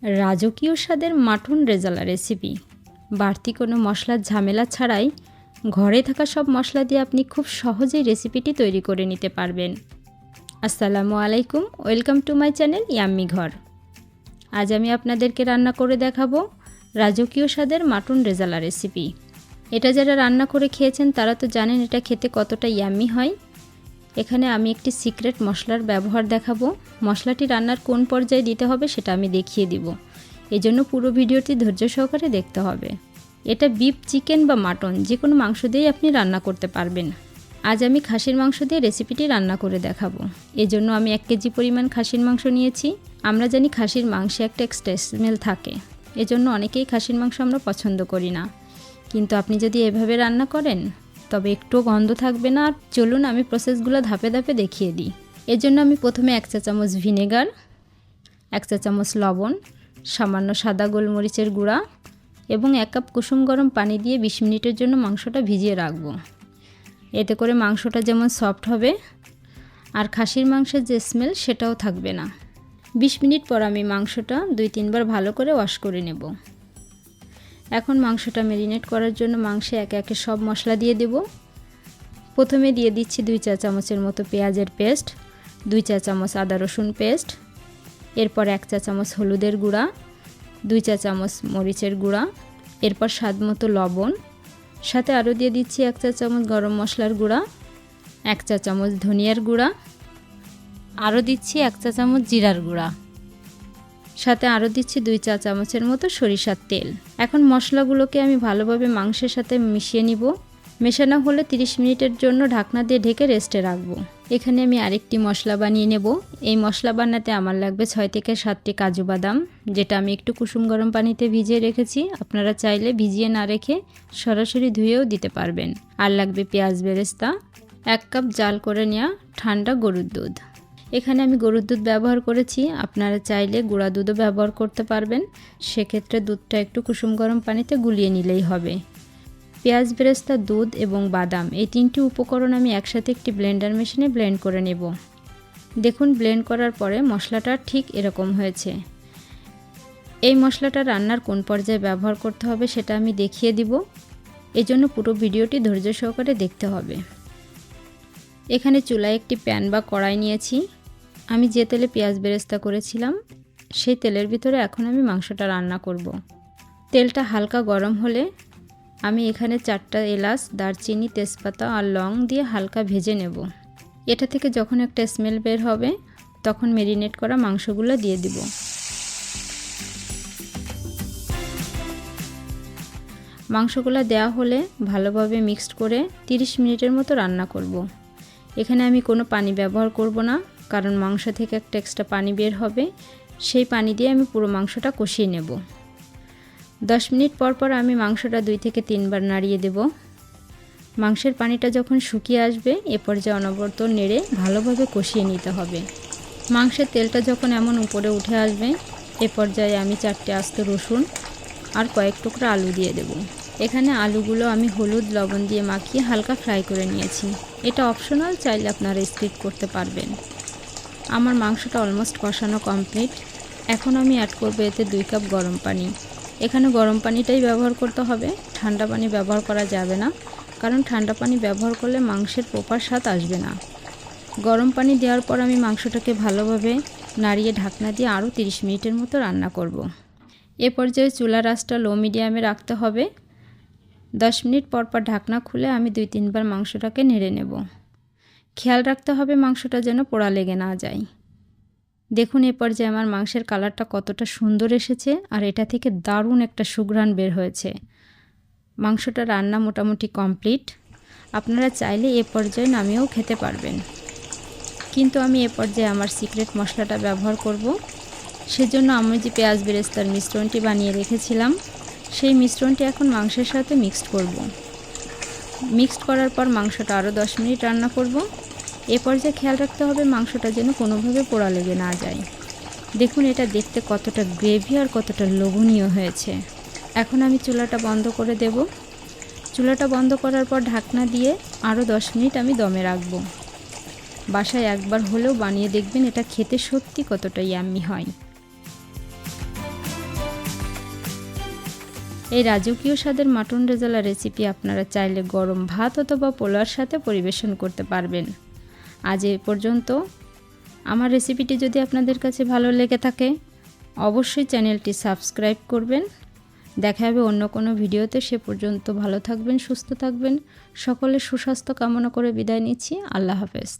রাজকীয় স্বাদের mutton rezala recipe. বাড়তি কোনো মশলার ঝামেলা ছাড়াই ঘরে থাকা সব মশলা দিয়ে আপনি খুব সহজেই রেসিপিটি তৈরি করে নিতে পারবেন। আসসালামু আলাইকুম, welcome to my channel yummy ঘর। আজ আমি আপনাদেরকে রান্না করে দেখাবো রাজকীয় স্বাদের মাটন রেজালা রেসিপি। এটা যারা রান্না করে খেয়েছেন তারা তো জানেন এটা খেতে কতটা ইয়াম্মি হয়। এখানে আমি একটি সিক্রেট মশলার ব্যবহার দেখাবো। মশলাটি রান্নার কোন পর্যায়ে দিতে হবে সেটা আমি দেখিয়ে দিব। এজন্য পুরো ভিডিওটি ধৈর্য সহকারে দেখতে হবে। এটা বিফ, চিকেন বা মাটন যে কোনো মাংস দিয়েই আপনি রান্না করতে পারবেন। আজ আমি খাসির মাংস দিয়ে রেসিপিটি রান্না করে দেখাবো। এজন্য আমি 1 কেজি পরিমাণ খাসির মাংস নিয়েছি। আমরা জানি খাসির মাংসে একটা এক্সট্রা স্মেল থাকে, এজন্য অনেকেই খাসির মাংস আমরা পছন্দ করি না, কিন্তু আপনি যদি এভাবে রান্না করেন তবে একটু গন্ধ থাকবে না। আর চলুন আমি প্রসেসগুলো ধাপে ধাপে দেখিয়ে দিই। এর জন্য আমি প্রথমে 1 চা চামচ ভিনেগার, 1 চা চামচ লবণ, সামান্য সাদা গোলমরিচের গুঁড়া এবং 1 কাপ কুসুম গরম পানি দিয়ে 20 মিনিটের জন্য মাংসটা ভিজিয়ে রাখব। এতে করে মাংসটা যেমন সফট হবে আর খাসির মাংসের যে স্মেল সেটাও থাকবে না। 20 মিনিট পর আমি মাংসটা 2-3 বার ভালো করে ওয়াশ করে নেব। এখন মাংসটা ম্যারিনেট করার জন্য মাংসে একে একে সব মশলা দিয়ে দেব। প্রথমে দিয়ে দিচ্ছি 2 চা চামচের মতো পেঁয়াজের পেস্ট, 2 চা চামচ আদা রসুন পেস্ট, এরপর 1 চা চামচ হলুদের গুঁড়া, 2 চা চামচ মরিচের গুঁড়া, এরপর স্বাদ মতো লবণ, সাথে আরও দিয়ে দিচ্ছি 1 চা চামচ গরম মশলার গুঁড়া, 1 চা চামচ ধনিয়ার গুঁড়া, আরও দিচ্ছি 1 চা চামচ জিরার গুঁড়া, সাথে আরও দিচ্ছি 2 চা চামচের মতো সরিষার তেল। এখন মশলাগুলোকে আমি ভালোভাবে মাংসের সাথে মিশিয়ে নিব। মেশানো হলে 30 মিনিটের জন্য ঢাকনা দিয়ে ঢেকে রেস্টে রাখবো। এখানে আমি আরেকটি মশলা বানিয়ে নেব। এই মশলা বানাতে আমার লাগবে 6 থেকে 7টি কাজু বাদাম, যেটা আমি একটু কুসুম গরম পানিতে ভিজিয়ে রেখেছি। আপনারা চাইলে ভিজিয়ে না রেখে সরাসরি ধুয়েও দিতে পারবেন। আর লাগবে পেঁয়াজ বেরেস্তা, 1 কাপ জাল করে নেওয়া ঠান্ডা গরুর দুধ। এখানে আমি গরুর দুধ ব্যবহার করেছি, আপনারা চাইলে গুঁড়া দুধও ব্যবহার করতে পারবেন। সেক্ষেত্রে দুধটা একটু কুসুম গরম পানিতে গুলিয়ে নিলেই হবে। পেঁয়াজ বেরেস্তা, দুধ এবং বাদাম এই 3টি উপকরণ আমি একসাথে একটি ব্লেন্ডার মেশিনে ব্লেন্ড করে নেব। দেখুন ব্লেন্ড করার পরে মশলাটা ঠিক এরকম হয়েছে। এই মশলাটা রান্নার কোন পর্যায়ে ব্যবহার করতে হবে সেটা আমি দেখিয়ে দিব, এজন্য পুরো ভিডিওটি ধৈর্য সহকারে দেখতে হবে। এখানে চুলায় একটি প্যান বা কড়াই নিয়েছি। আমি যে তেলে পেঁয়াজ বেরেস্তা করেছিলাম সেই তেলের ভিতরে এখন আমি মাংসটা রান্না করব। তেলটা হালকা গরম হলে আমি এখানে 4টা এলাচ, দারচিনি, তেজপাতা আর লং দিয়ে হালকা ভেজে নেব। এটা থেকে যখন একটা স্মেল বের হবে তখন ম্যারিনেট করা মাংসগুলো দিয়ে দিব। মাংসগুলো দেওয়া হলে ভালোভাবে মিক্সড করে 30 মিনিটের মতো রান্না করব। এখানে আমি কোনো পানি ব্যবহার করব না, কারণ মাংস থেকে একটা এক্সট্রা পানি বের হবে। সেই পানি দিয়ে আমি পুরো মাংসটা কষিয়ে নেব। 10 মিনিট পর পর আমি মাংসটা 2 থেকে 3 বার নাড়িয়ে দেব। মাংসের পানিটা যখন শুকিয়ে আসবে এ পর্যায়ে অনবরত নেড়ে ভালোভাবে কষিয়ে নিতে হবে। মাংসের তেলটা যখন এমন উপরে উঠে আসবে এ পর্যায়ে আমি 4টে আস্ত রসুন আর কয়েক টুকরা আলু দিয়ে দেব। এখানে আলুগুলো আমি হলুদ লবণ দিয়ে মাখিয়ে হালকা ফ্রাই করে নিয়েছি। এটা অপশনাল, চাইলে আপনারা স্কিপ করতে পারবেন। আমার মাংসটা অলমোস্ট কষানো কমপ্লিট। এখন আমি অ্যাড করব এতে 2 কাপ গরম পানি। এখানে গরম পানিটাই ব্যবহার করতে হবে, ঠান্ডা পানি ব্যবহার করা যাবে না, কারণ ঠান্ডা পানি ব্যবহার করলে মাংসের প্রপার স্বাদ আসবে না। গরম পানি দেওয়ার পর আমি মাংসটাকে ভালোভাবে নাড়িয়ে ঢাকনা দিয়ে আরও 30 মিনিটের মতো রান্না করব। এ পর্যায়ে চুলার আঁচটা লো মিডিয়ামে রাখতে হবে। 10 মিনিট পর পর ঢাকনা খুলে আমি 2-3 বার মাংসটাকে নেড়ে নেব। খেয়াল রাখতে হবে মাংসটা যেন পোড়া লেগে না যায়। দেখুন এ পর্যায়ে আমার মাংসের কালারটা কতটা সুন্দর এসেছে আর এটা থেকে দারুণ একটা সুঘ্রাণ বের হয়েছে। মাংসটা রান্না মোটামুটি কমপ্লিট। আপনারা চাইলে এ পর্যায়ে নামিয়েও খেতে পারবেন, কিন্তু আমি এ পর্যায়ে আমার সিক্রেট মশলাটা ব্যবহার করব। সেজন্য আমি যে পেঁয়াজ বেরেস্তার মিশ্রণটি বানিয়ে রেখেছিলাম সেই মিশ্রণটি এখন মাংসের সাথে মিক্সড করব। মিক্সড করার পর মাংসটা আরও 10 মিনিট রান্না করব। এ পর্যায়ে খেয়াল রাখতে হবে মাংসটা যেন কোনোভাবে পোড়া লেগে না যায়। দেখুন এটা দেখতে কতটা গ্রেভি আর কতটা লোভনীয় হয়েছে। এখন আমি চুলাটা বন্ধ করে দেব। চুলাটা বন্ধ করার পর ঢাকনা দিয়ে আরও 10 মিনিট আমি দমে রাখব। বাসায় একবার হলেও বানিয়ে দেখবেন, এটা খেতে সত্যি কতটা ইয়াম্মি হয়। এই রাজকীয় স্বাদের মাটন রেজালা রেসিপি আপনারা চাইলে গরম ভাত অথবা পোলাওর সাথে পরিবেশন করতে পারবেন। আজ এ পর্যন্ত। আমার রেসিপিটি যদি আপনাদের কাছে ভালো লেগে থাকে অবশ্যই চ্যানেলটি সাবস্ক্রাইব করবেন। দেখা হবে অন্য কোনো ভিডিওতে। সে পর্যন্ত ভালো থাকবেন, সুস্থ থাকবেন। সকলের সুস্বাস্থ্য কামনা করে বিদায় নিচ্ছি। আল্লাহ হাফেজ।